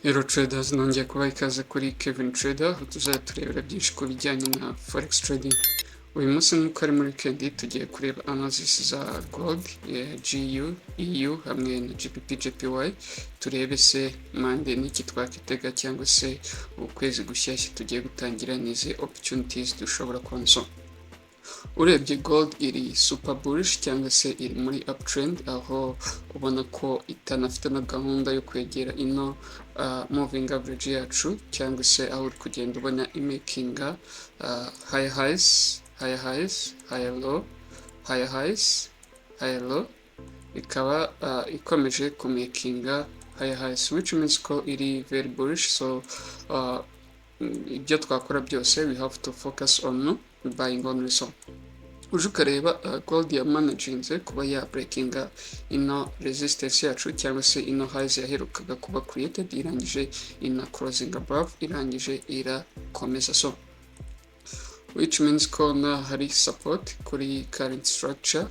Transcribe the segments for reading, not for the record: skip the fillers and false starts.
Hello traders, nongeye kubaha ikaze kuri Kevin Trader, aho tuzajya turebera byinshi ku bijyanye na forex trading. Uyu munsi nk'uko ari muri weekend tugiye kureba analysis za gold, GU, EU hamwe na GBP, JPY. Turebe se mande n'iki twakitega cyangwa se ukwezi gushyashya tugiye gutangira n'izi opportunities dushobora kubona. Urebye gold iri super bullish cyangwa se iri muri uptrend, aho ubona ko itanafite na gahunda yo kwegera ino moving average yacu, cyangwa se aho uri kugenda ubona imakinga higher highs, higher low, higher highs, higher low, ikaba ikomeje kumakinga higher highs, which means ko iri very bullish. So ibyo twakora byose we have to focus on buying only. So uje ukareba gold ya managinze kuba ya breakinga ino resistance yacu cyangwa se ino highs yaherukaga kuba created, irangije ina closing above, irangije irakomeza. So which means ko na hari support kuri current structure,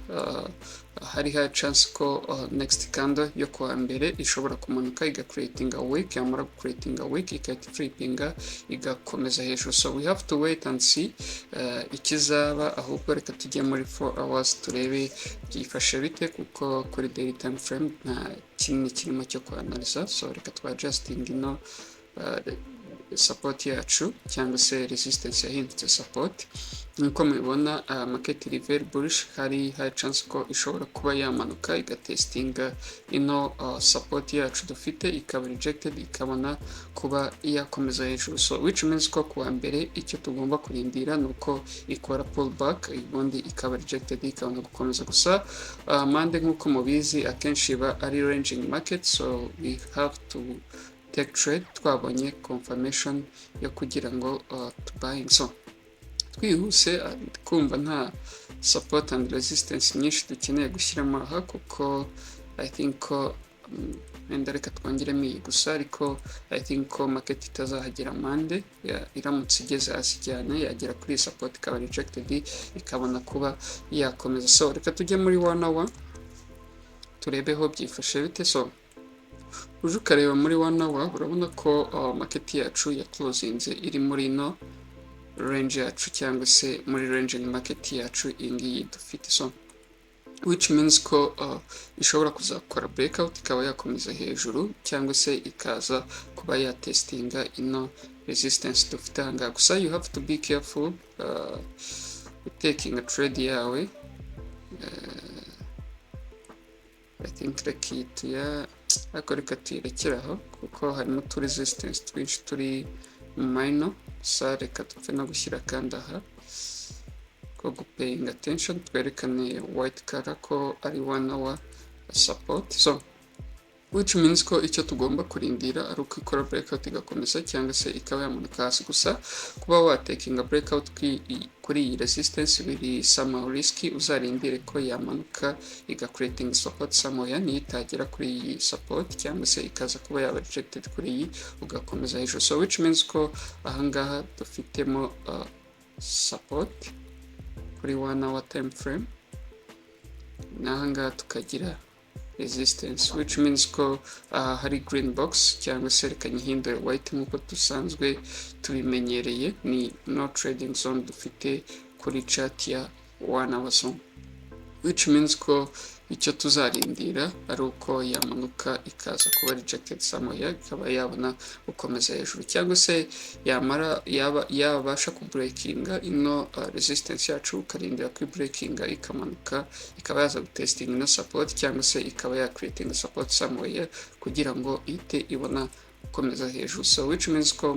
hari high chance ko next candle yo kuwa mbere ishobora kumanuka iga creating a wick, yamara creating a wick ikahita flippinga igakomeza hejuru. So we have to wait and see ikizaba, ahubwo reka tujye muri 4 hours turebe byifashe bite, kuko kuri daily time frame nta kinini kirimo cyo kwanaliza. So reka twa adjusting ino support yacu cyangwa se resistance yahindutse support. Nkuko mubibona market iri very bullish, hari high chance ko ishobora kuba yamanuka igatestinga ino support yacu dufite, ikaba rejected, ikabona kuba yakomeza hejuru. So which means ko kuwa mbere icyo tugomba kurindira nuko ikora pullback, ubundi ikaba rejected, ikabona gukomeza. Gusa mande nkuko mubizi akenshi iba ari ranging market, so we have to take trade twabonye confirmation yo kugira ngo buying. So twihuse kumva nta support and resistance nyinshi dukeneye gushyiramo aha, kuko I think ko wenda reka twongeremo iyi gusa, ariko I think ko market itazahagera mande, iramutse igeze hasi cyane yagera kuri support ikaba rejected, ikabona kuba yakomeza. So reka tujye muri 1 hour turebeho byifashe bite. So uje ukareba muri 1 hour urabona ko market yacu ya closinze iri muri no range yacu, cyangwa se muri range market yacu ingiyi dufite. So which means ko ishobora kuzakora breakout ikaba yakomeza hejuru, cyangwa se ikaza kuba ya testinga ino resistance dufite hanga. Gusa you have to be careful taking a trade yawe. I think rekita ya ariko reka tuyirekeraho kuko harimo tu resistance twinshi turi minor. Sa reka tupfe no gushyira kandi aha ko paying attention, twerekane white color ko ari 1 hour support. So which means ko icyo tugomba kurindira ari uko ikora breakout igakomeza, cyangwa se ikaba yamanuka hasi. Gusa kuba watekinga breakout kuri iyi resistance biri somehow risky, uzarindire ko yamanuka iga creating support somewhere, niyo itagera kuri iyi support cyangwa se ikaza kuba yaba rejected kuri iyi ugakomeza hejuru. So which means ko ahangaha dufitemo support kuri 1 hour time frame, n'ahangaha tukagira resistance, which means ko hari green box, cyangwa se reka nyihindure white nkuko dusanzwe tubimenyereye, ni no trading zone dufite kuri chart ya 1 hour zone. Which means ko icyo tuzarindira ari uko yamanuka ikaza kuba rejected somewhere, ikaba yabona gukomeza hejuru, cyangwa se yabasha kubreakinga ino resistance yacu, ukarindira kuri breakinga ikamanuka, ikaba yaza gutesting ino support, cyangwa se ikaba ya creating support somewhere kugira ngo ite ibona gukomeza hejuru. So which means ko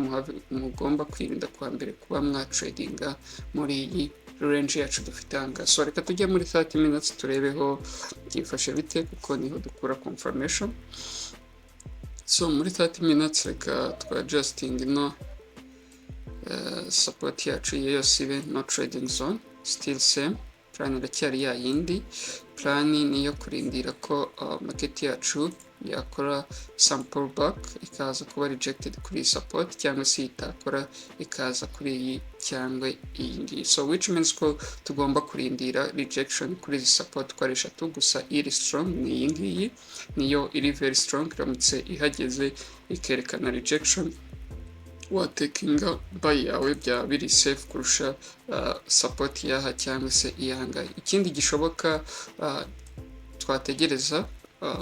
mugomba kwirinda kwa mbere kuba mwa tradinga muri iyi range yacu dufite hanga. So reka tujye muri 30 minutes turebeho byifashe bite, kuko niho dukura confirmation. So muri 30 minutes reka twa adjusting no support yacu yose ibe no trading zone, still same plan iracyari ya yindi. Plan niyo kurindira ko market yacu yakora some pullback ikaza kuba rejected kuri support, cyangwa se itakora ikaza kuri iyi cyangwa iyi ngiyi. So which means ko tugomba kurindira rejection kuri izi support ko ari eshatu, gusa iri strong ni iyi ngiyi, niyo iri very strong. Iramutse ihageze ikerekana rejection, watekinga buy yawe byaba biri safe kurusha support yaha cyangwa se iyanga. Ikindi gishoboka twategereza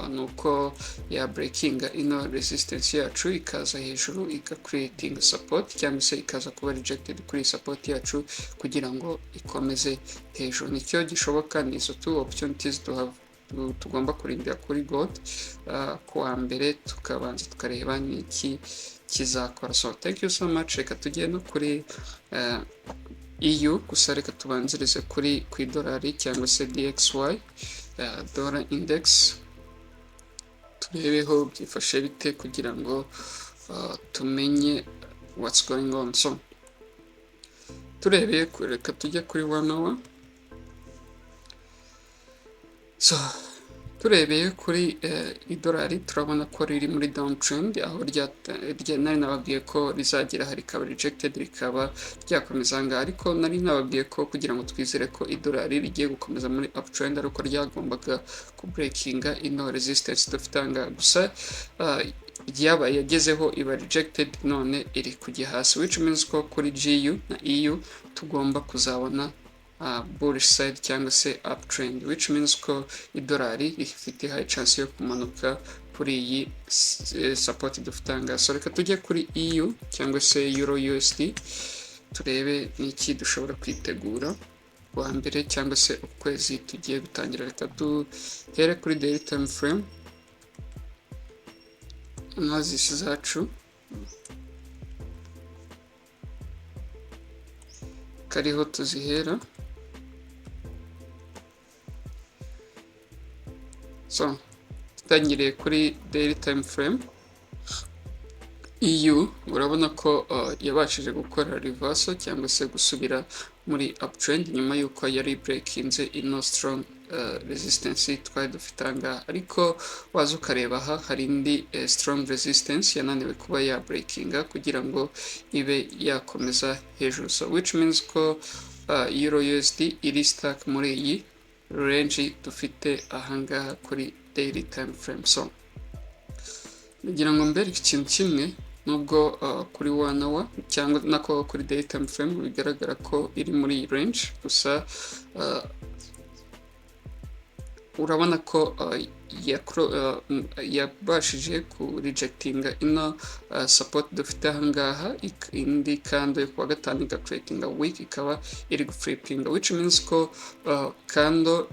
nuko ya breakinga ino resistance yacu ikaza hejuru creating support, cyangwa se ikaza kuba rejected kuri support yacu kugira ngo ikomeze hejuru. Nicyo gishoboka, ni izo two opportunities tugomba kurindira kuri gold. Kuwa mbere tukabanza tukareba niki kizakora. So thank you so much. Reka tujye no kuri EU, gusa reka tubanzirize kuri ku idolari cyangwa se DXY dollar index, turebeho byifashe bite kugira ngo tumenye what's going on. So turebeye, reka tujye kuri 1 hour. So turebeye kuri idolari turabona ko riri muri downtrend, aho nari nababwiye ko rizagera hari rikaba rejected rikaba ryakomeza ngaha, ariko nari nababwiye ko kugira ngo twizere ko idolari rigiye gukomeza muri uptrend ariko ryagombaga kubreakinga ino resistance dufite ngaha, gusa yabaye yagezeho iba rejected, none iri kujya hasi, which means ko kuri GU na EU tugomba kuzabona bullish side cyangwa se uptrend, which means ko idolari ifite high chance yo kumanuka kuri iyi support dufitanga. So reka tujye kuri EU cyangwa se Euro USD, turebe niki dushobora kwitegura wa mbere cyangwa se ukwezi tugiye gutangira. Reka duhere kuri daily time frame, analysis zacu kariho tuzihera. So tutangiriye kuri daily time frame, EU urabona ko yabashije gukora reversal cyangwa se gusubira muri uptrend nyuma yuko yari breakinze ino strong resistance twari dufitanga, ariko waza ukareba aha hari indi strong resistance yananiwe kuba ya breakinga kugira ngo ibe yakomeza hejuru. So which means ko Euro USD iri stuck muri iyi range dufite ahangaha kuri daily time frame. So kugira ngo mbere ikintu kimwe, nubwo kuri 1 hour cyangwa nako kuri daily time frame bigaragara ko iri muri range, gusa urabona ko yabashije ku rejectinga ino support dufite ahangaha, indi kando yo kuwa gatanu iga creatinga week ikaba iri guflipinga, which means ko kando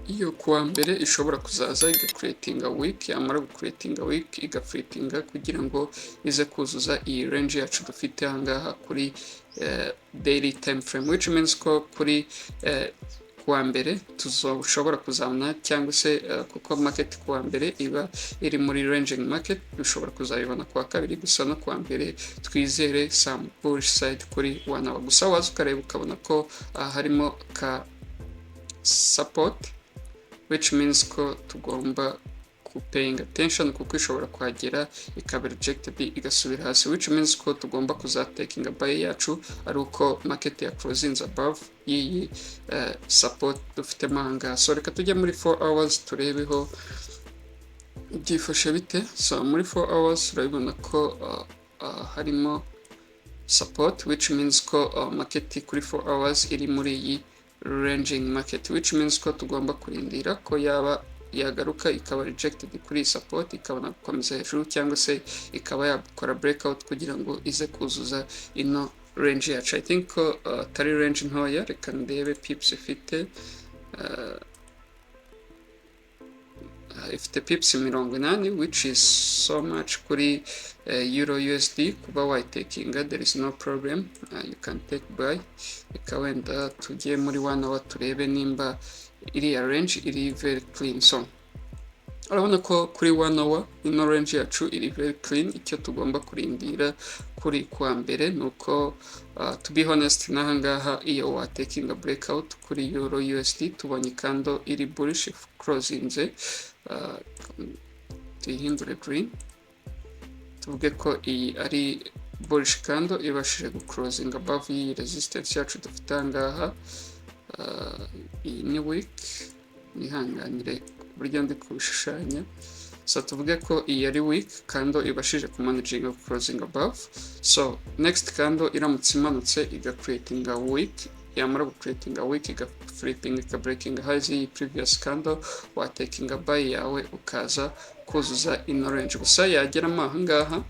iyo kuwa mbere ishobora kuzaza iga creatinga week, yamara creatinga week iga flipinga kugira ngo ize kuzuza iyi range yacu dufite ahangaha kuri daily time frame, which means ko kuri kuwa mbere tuzoshobora kuzabona, cyangwa se kuko market kuwa mbere iba iri muri ranging market, dushobora kuzabibona kuwa kabiri, gusa no kuwa mbere twizere some bullish side kuri 1 hour. Gusa waza ukareba ukabona ko harimo ka support, which means ko tugomba paying attention kuko ishobora kuhagera ikaba rejected igasubira hasi, which means ko tugomba kuzatekinga buy yacu ari uko market ya closings above iyi support dufite mahanga. So reka tujye muri 4 hours turebeho byifashe bite. So muri 4 hours urabibona ko harimo support, which means ko market kuri 4 hours iri muri iyi ranging market, which means ko tugomba kurindira ko yaba yagaruka ikaba rejected kuri support ikabona gukomeza hejuru, cyangwa se ikaba yakora breakout kugira ngo ize kuzuza ino range yacu. I think ko tari range ntoya, reka ndebe pips ifite pips 80, which is so much kuri Euro USD. kuba wayitekinga there is no problem, you can take buy. Reka wenda tujye muri 1 hour turebe nimba iriya range iri very clean. So urabona ko kuri 1 hour ino range yacu iri very clean. Icyo tugomba kurindira kuri kwa mbere nuko to be honest nahangaha iyo watekinga breakout kuri Euro USD tubonye kando iri bullish closinze tuyihindure green, tuvuge ko iyi ari bullish candle ibashije guclosing above iyi resistance yacu dufite ahangaha. Iyi ni week, nihanganire buryo ndi kubishushanya. So tuvuge ko iyi ari week candle ibashije kumanaginga closing above. So next candle iramutse imanutse iga creating a week, yamara creating a week iga flipping ika breaking highs iyi previous candle, wa taking a buy yawe ukaza kuzuza ino range. Gusa yageramo ahangaha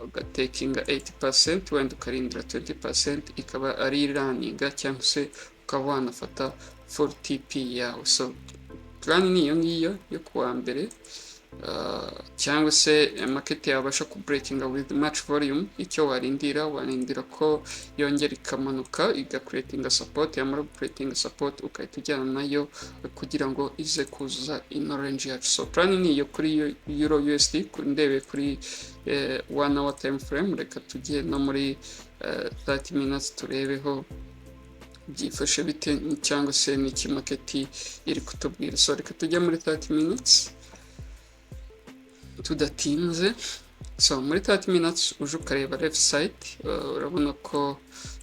ugatekinga 80% wenda ukarindira 20% ikaba ari runninga, cyangwa se ukaba wanafata full TP yawe. So plan ni iyo ngiyo yo kuwa mbere, cyangwa se market yabasha ku breaking with much volume. Icyo warindira ko yongera ikamanuka iga creating a support, yamara creating a support ukahita ujyana nayo kugira ngo ize kuzuza ino range yacu. So plan ni iyo kuri euro USD. Ndebe kuri 1 hour time frame, reka tujye no muri 30 minutes turebeho byifashe bite cyangwa se n'iki market iri kutubwira. So reka tujye muri 30 minutes tudatinze. So muri 30 minutes uje ukareba left side, urabona ko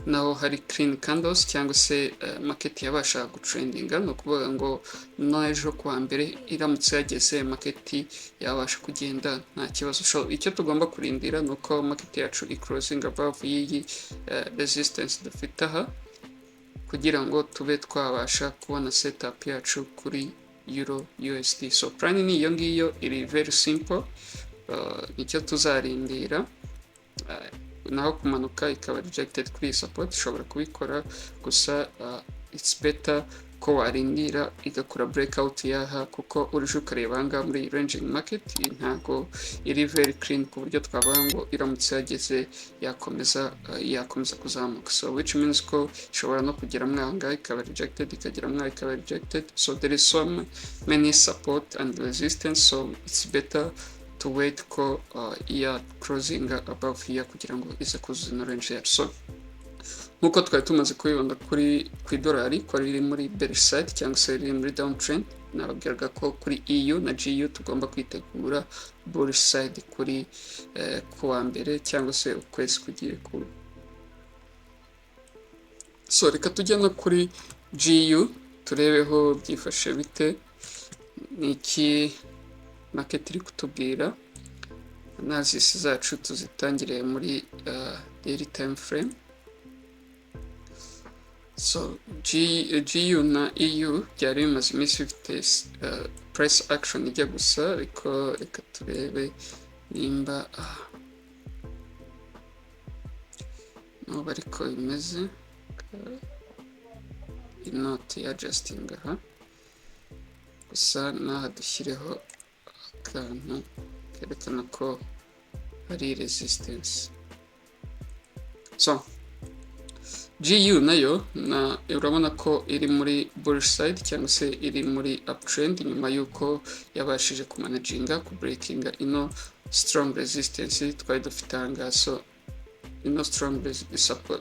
naho hari clean candles, cyangwa se market yabasha gutrendinga. No kuvuga ngo n'ejo kuwa mbere iramutse yageze market yabasha kugenda nta kibazo. So icyo tugomba kurindira nuko market yacu i-closing above iyi resistance dufite aha, kugira ngo tube twabasha kubona setup yacu kuri euro USD. So plan ni iyo ngiyo, iri very simple. Nicyo tuzarindira, naho kumanuka ikaba rejected kuri support ushobora kubikora, gusa it's better ko warindira igakora breakout yaha, kuko urije ukareba ahangaha muri ranging market ntago iri very clean ku buryo twavuga ngo iramutse yageze yakomeza kuzamuka. So which means ko ishobora no kugera mwahangaha ikaba rejected, ikagera mwaha ikaba rejected. So there is so many support and resistance, so it's better to wait ko iya closing above here kugira ngo ize kuzuza ino range yacu. So nkuko twari tumaze kubibona kuri ku idolari ko riri muri bearish side cyangwa se riri muri downtrend, nababwiraga ko kuri EU na GU tugomba kwitegura bullish side kuri kuwa mbere cyangwa se ukwezi kugiye ku. So reka tujye no kuri GU turebeho byifashe bite, niki market iri kutubwira. Analysis zacu tuzitangire muri daily time frame. So GU na EU byari bimaze iminsi bifite price action ijya gusa, ariko reka turebe nimba n'ubu ariko bimeze. Inoti ya adjusting aha, gusa n'aha dushyireho akantu kerekana ko hari resistance. So GU nayo urabona ko iri muri bullish side cyangwa se iri muri uptrend, nyuma yuko yabashije kumanaginga ku breakinga ino strong resistance twari dufite ahangaha. So ino strong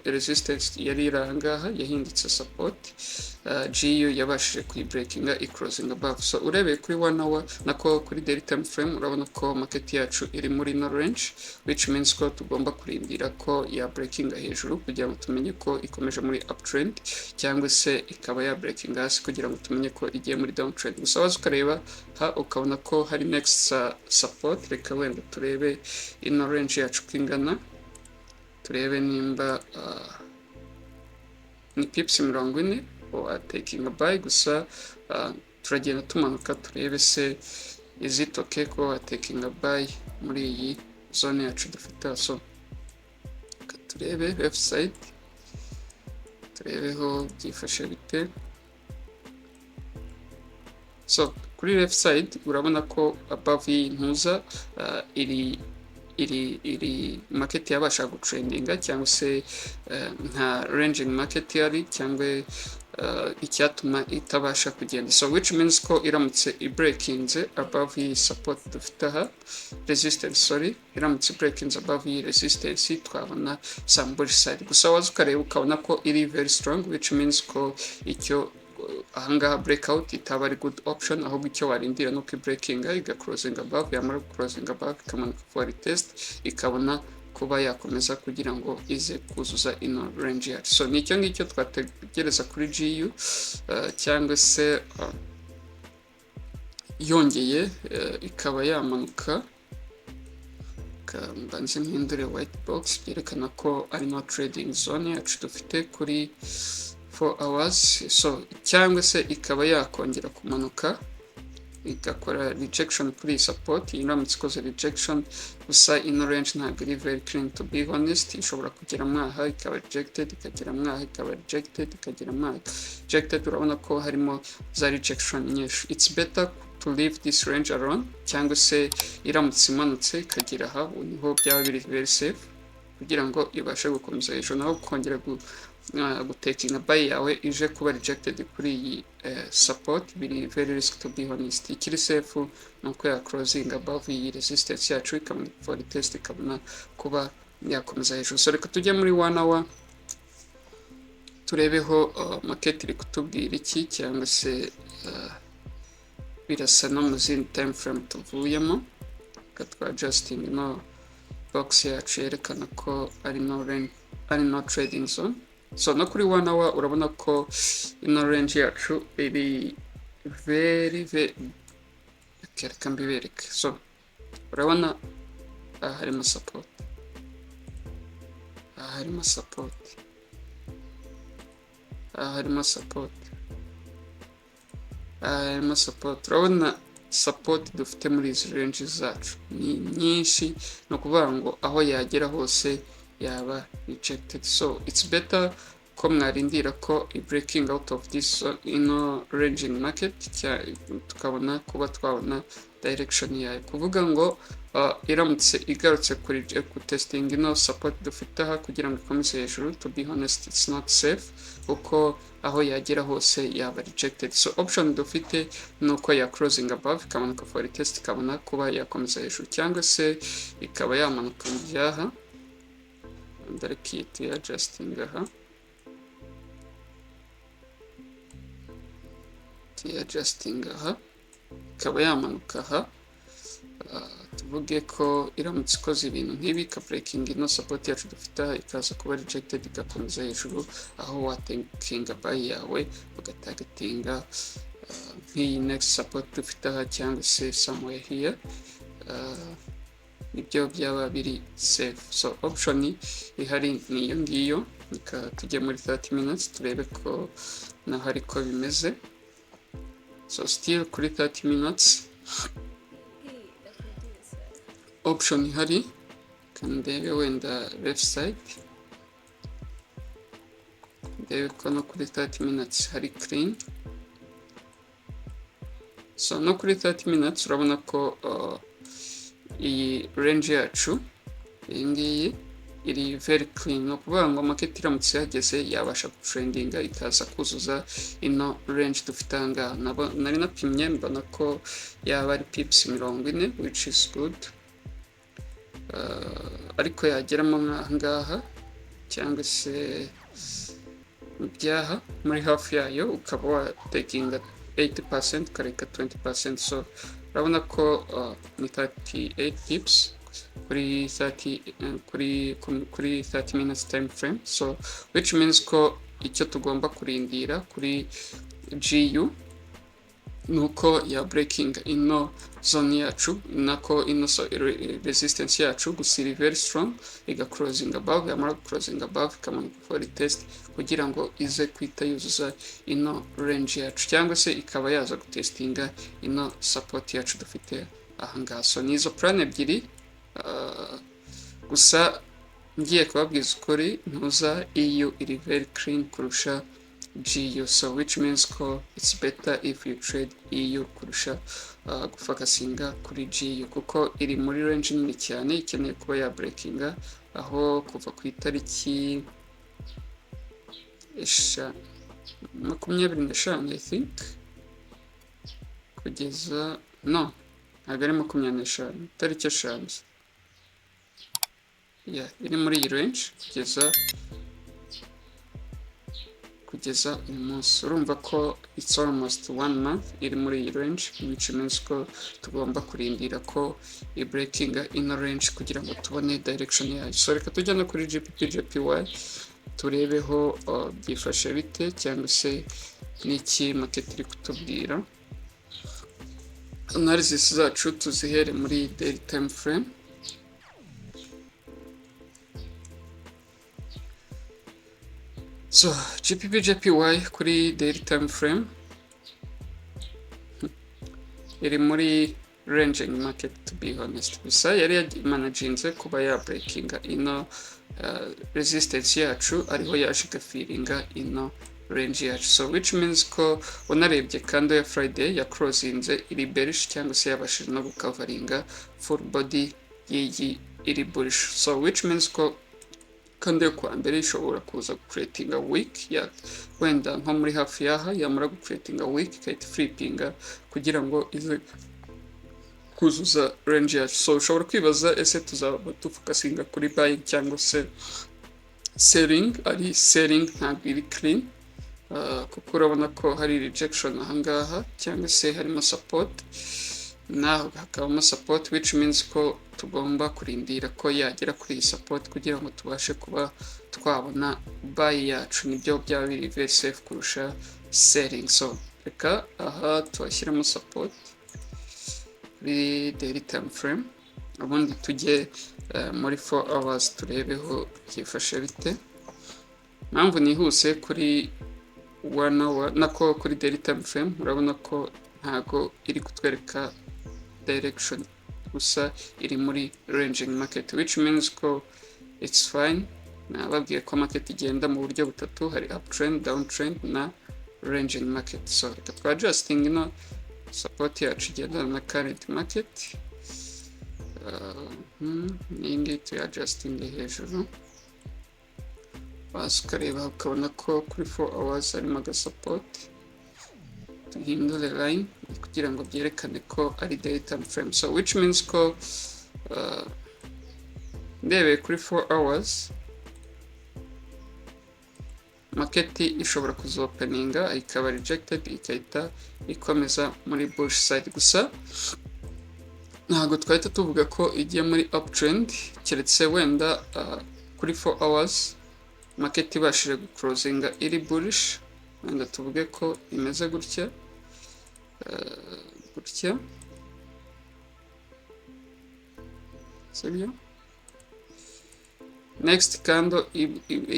resistance yari irangaha yahindutse support, GU yabashije kuyibreakinga i-closing above. So urebeye kuri 1 hour nako kuri daily time frame urabona ko market yacu iri muri no range, which means ko tugomba kurindira ko ya breakinga hejuru kugira ngo tumenye ko ikomeje muri uptrend, cyangwa se ikaba ya breakinga hasi kugira ngo tumenye ko igiye muri downtrend. Gusa waza ukareba ukabona ko hari next support. Reka wenda turebe ino range yacu kwingana, turebe nimba ni pips 40 or taking a buy. Gusa turagenda tumanuka turebe se is it okay ko taking a buy muri iyi zone yacu dufite. So turebe left side, turebeho byifashe bite. So kuri left side urabona ko above iyi ntuza iri market yabasha gutrendinga, cyangwa se nta ranging market yari, cyangwa icyatuma itabasha kugenda. So which means ko iramutse i-breakinze above iyi support dufite aha, resistance iramutse i-breakinze above iyi resistance twabona some bullish side. Gusa waza ukareba ukabona ko iri very strong, which means ko icyo ahangaha breakout itaba ari good option, ahubwo icyo warindira nuko breakinga iga closing above, yamara closing above ikamanuka for test ikabona kuba yakomeza kugira ngo ize kuzuza ino range yacu. So nicyo ngicyo twategereza kuri GU, cyangwa se yongeye ikaba yamanuka, mbanze mpindure white box byerekana ko ari no trading zone yacu dufite kuri 4 hours. So cyangwa se ikaba yakongera kumanuka igakora rejection kuri support, iramutse ikoze rejection, gusa ino range ntabwo iri very clean to be honest, ishobora kugera mwaha ikaba rejected, ikagera mwaha ikaba rejected, ikagera mwaha rejected. Urabona ko harimo za rejection nyinshi. It's better to leave this range alone, cyangwa se iramutse imanutse ikagera aha, niho byaba biri very safe kugira ngo ibashe gukomeza hejuru, naho kongera gutekinga buy yawe ije kuba rejected kuri iyi support biri very risk to be honest. Ikiri safe nuko ya closing above iyi resistance yacu ikabona for test ikabona kuba yakomeza hejuru. So reka tujye muri 1 hour turebeho market iri kutubwira iki, cyangwa se birasa no mu zindi time frame tuvuyemo. Katwa adjusting no box yacu yerekana ko ari no trading zone. So no kuri 1 hour urabona ko ino range yacu iri very reka mbibereke. So urabona harimo support, harimo support, harimo support, harimo support. Urabona support dufite muri izi range zacu ni nyinshi, no kuvuga ngo aho yagera hose yaba rejected. So it's better ko mwarindira ko breaking out of this ranging market tukabona kuba twabona direction yayo, kuvuga ngo iramutse igarutse kuri testing ino support dufite aha kugira ngo ikomeze hejuru. To be honest, it's not safe kuko aho yagera hose yaba rejected. So option dufite nuko ya closing above ikamanuka for test ikabona kuba yakomeza hejuru, cyangwa se ikaba yamanuka mu byaha ndarekite adjusting aha, adjusting aha, ikaba yamanuka aha. Tuvuge ko iramutse ikoze ibintu nk'ibi ka breaking ino support yacu dufite aha ikaza kuba rejected igakomeza hejuru, aho watekinga buy yawe ugatagatinga nk'iyi next support dufite aha, cyangwa se somewhere here, nibyo byaba biri safe. So option ihari ni iyo ngiyo. Tujye muri 30 minutes turebe ko naho ariko bimeze. So still kuri 30 minutes option ihari, kandebe wenda left side, ndebe ko no kuri 30 minutes hari clean. So no kuri 30 minutes urabona ko iyi range yacu iyi ngiyi iri very clean, no kuvuga ngo market iramutse yageze yabasha gutrendinga ikaza kuzuza ino range dufite aha. Nari napimye mbona ko yaba ari pips 40, which is good, ariko yageramo ngaha cyangwa se byaha muri hafi yayo ukaba watekinga 80% kareka 20%. So urabona ko ni 38 pips kuri 30 minutes time frame. So which means ko icyo tugomba kurindira kuri GU nuko ya breaking ino zone yacu, nako ino resistance yacu gusiri very strong iga closing above, yamara closing above ikamanuka for test kugira ngo ize kwita yuzuza ino range yacu, cyangwa se ikaba yaza gutestinga ino support yacu dufite ahangaha. So nizo plan ebyiri, gusa ngiye kubabwiza ukuri ntuza EU iri very clean kurusha GU. So which means ko it's better if you trade EU kurusha gufakasinga kuri GU, kuko iri muri range nini cyane ikeneye kuba ya breakinga aho kuva ku itariki 25 I think kugeza no ntabwo ari 25, itariki 5 iri muri iyi range kugeza kugeza uyu munsi. Urumva ko it's almost 1 month iri muri iyi range, which means ko tugomba kurindira ko i breakinga ino range kugira ngo tubone direction yayo. So reka tujya no kuri GBP JPY turebeho byifashe bite cyangwa se n'iki market iri kutubwira. Analysis zacu tuzihere muri daily time frame. So GBP JPY kuri daily time frame iri muri ranging market, to be honest. Gusa yari yamanaginze kuba ya breakinga ino resistance yacu, ariho yaje igafiringa ino range yacu. So which means ko unarebye kando ya Friday ya crossinze iri bearish cyangwa se yabashije no gukavaringa full body y'iyi iri bullish. So which means ko kandi yo kwa mbere ishobora kuza gucreatinga week ya wenda nko muri hafi yaha yamara gucreatinga week ikahita flippinga kugira ngo ize kuzuza range yacu. So ushobora kwibaza ese tuzaba tufokasinga kuri buying cyangwa se selling. Ari selling ntabwo iri clean, kuko urabona ko hari rejection ahangaha cyangwa se harimo support naho hakabamo support, which means ko tugomba kurindira ko yagera kuri iyi support kugira ngo tubashe kuba twabona buy yacu. Nibyo byaba biri very safe kurusha selling. So reka aha tuhashyiramo support kuri daily time frame, ubundi tujye muri 4 hours turebeho byifashe bite. Mpamvu nihuse kuri 1 hour nako kuri daily time frame, urabona ko ntago iri kutwereka direction, gusa iri muri ranging market, which means ko it's fine. Nababwiye ko market igenda mu buryo butatu, hari uptrend, downtrend na ranging market. So reka twa adjusting ino support yacu igendana na current market. Iyi ngiyi tuya adjusting hejuru, basi ukareba ukabona ko kuri 4 hours harimo aga support. Tuhindure line kugira ngo byerekane ko ari daily time frame. So which means ko ndebe kuri 4 hours market ishobora kuzopeninga ikaba rejected ikahita ikomeza muri bullish side. Gusa ntabwo twahita tuvuga ko igiye muri uptrend keretse wenda kuri 4 hours market ibashije gucrosinga iri bullish, wenda tuvuge ko imeze gutya sibyo. Next candle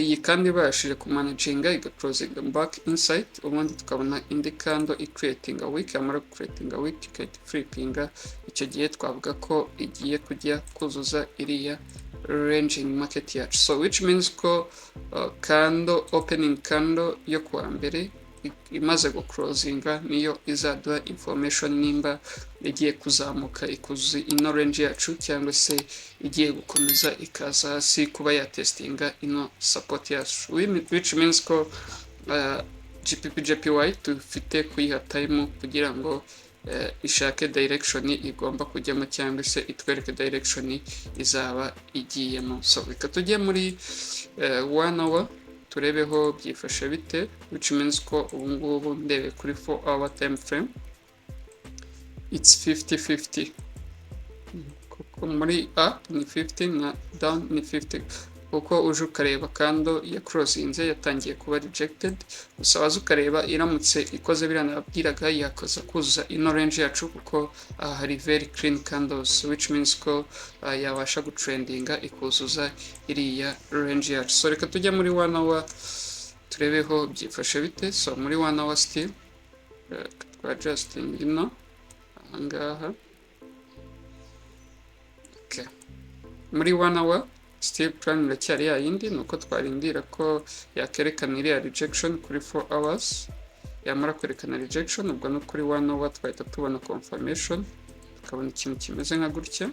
iyi kandi ibashije kumanaginga igacrosinga back inside, ubundi tukabona indi candle icreating a week, yamara creating a week ikahita flippinga. Icyo gihe twavuga ko igiye kujya kuzuza iriya ranging market yacu. So which means ko candle opening candle yo kuwa mbere imaze gucrosinga niyo izaduha information nimba igiye kuzamuka ikuzuza ino range yacu cyangwa se igiye gukomeza ikaza hasi kuba ya testinga ino support yacu, which means ko GBP JPY dufite kuyiha time kugira ngo ishake direction igomba kujyamo cyangwa se itwereke direction izaba igiyemo. So reka tujye muri 1 hour turebeho byifashe bite, which means ko ubu ngubu ndebe kuri 4 hour time frame it's 50-50, kuko muri up ni 50 na down ni 50, kuko uje ukareba kando ya crossinze yatangiye kuba rejected. Gusa waza ukareba iramutse ikoze biranabwiraga yakoza kuzuza ino range yacu, kuko hari very clean candles, which means ko yabasha gutrendinga ikuzuza iriya range yacu. So reka tujya muri 1 hour turebeho byifashe bite. So muri 1 hour still twa adjusting ino ahangaha. Okay, muri 1 hour still plan iracyari ya yindi, nuko twarindira ko yakerekana iriya rejection kuri 4 hours. Yamara kwerekana rejection, ubwo no kuri 1 hour twahita tubona confirmation, tukabona ikintu kimeze nka gutya.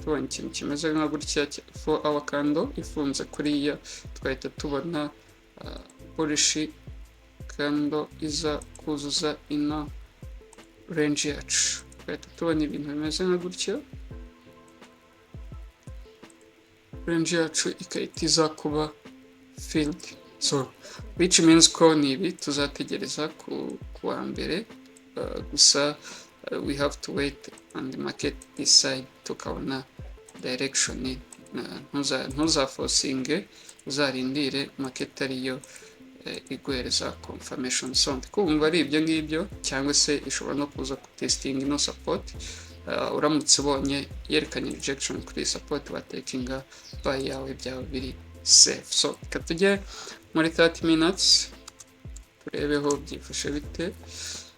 Tubona ikintu kimeze nka gutya 4 hour candle ifunze kuriya, twahita tubona bullish candle iza kuzuza ino range yacu. Twahita tubona ibintu bimeze nka gutya, range yacu ikahita iza kuba filled. So which means ko ni ibi tuzategereza ku wa mbere, gusa we have to wait and the market decide tukabona direction. Ntuzaforcinge, uzarindire market ariyo iguhereza confirmation. So ndikumva ari ibyo ngibyo, cyangwa se ishobora no kuza kutesting ino support. Uramutse ubonye yerekanye rejection kuri support watekinga buy yawe byaba biri safe. So reka tujye muri 30 minutes turebeho byifashe bite.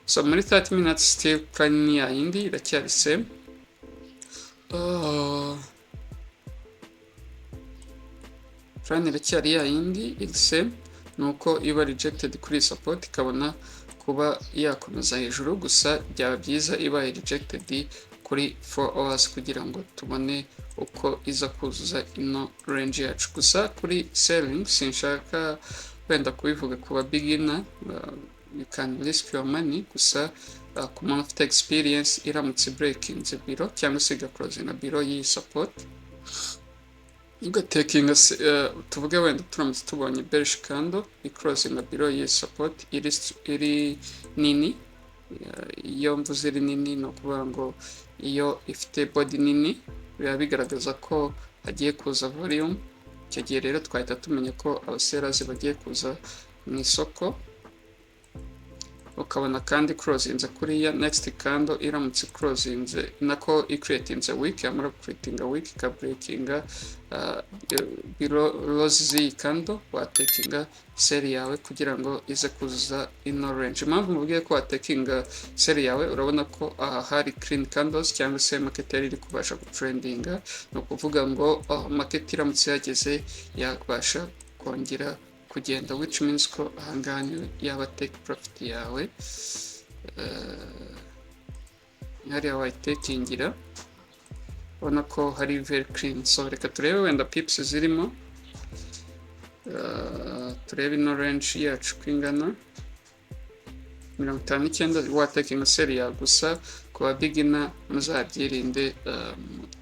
So muri 30 minutes still plan ni yindi iracyari same. Plan iracyari yindi iri same, nuko iba rejected kuri support ikabona kuba yakomeza hejuru, gusa byaba byiza ibaye rejected kuri 4 hours kugira ngo tubone uko iza kuzuza ino range yacu. Gusa kuri selling sinshaka wenda kubivuga kuba beginner, you can risk your money, gusa ku muntu ufite experience iramutse breaking below cyangwa se igaclosing below iyi support ugatekinga, tuvuge wenda turamutse tubonye bearish candle iclosing below iyi support iri nini. Iyo mvuze iri nini ni ukuvuga ngo iyo ifite body nini biba bigaragaza ko hagiye kuza volume. Icyo gihe rero twahita tumenya ko abasellers bagiye kuza mu isoko. Ukabona kandi closinze kuriya next candle iramutse closinze nako icreatinze week, yamara creating a week ka breakinga below z'iyi candle, watekinga sell yawe kugira ngo ize kuzuza ino range. Impamvu mubwiye ko watekinga sell yawe, urabona ko aha hari clean candles cyangwa se market yari iri kubasha gutrendinga, ni ukuvuga ngo market iramutse yageze yabasha kongera kugenda, which means ko ahangaha yaba take profit yawe hariya wayitekingira, ubona ko hari very clean. So reka turebe wenda pips zirimo, turebe ino range yacu ko ingana 59 watekinga sell ya. Gusa ku ba beginner muzabyirinde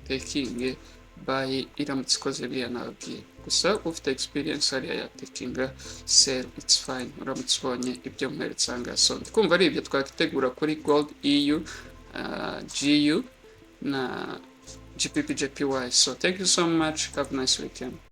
taking buy iramutse ikoze biriya nababwiye. Gusa ufite experience hariya yatekinga sell, it's fine uramutse ubonye ibyo mweretse ahangaha. So ndikumva ari ibyo twakitegura kuri gold, EU, GU na GBP JPY. So thank you so much, have a nice weekend.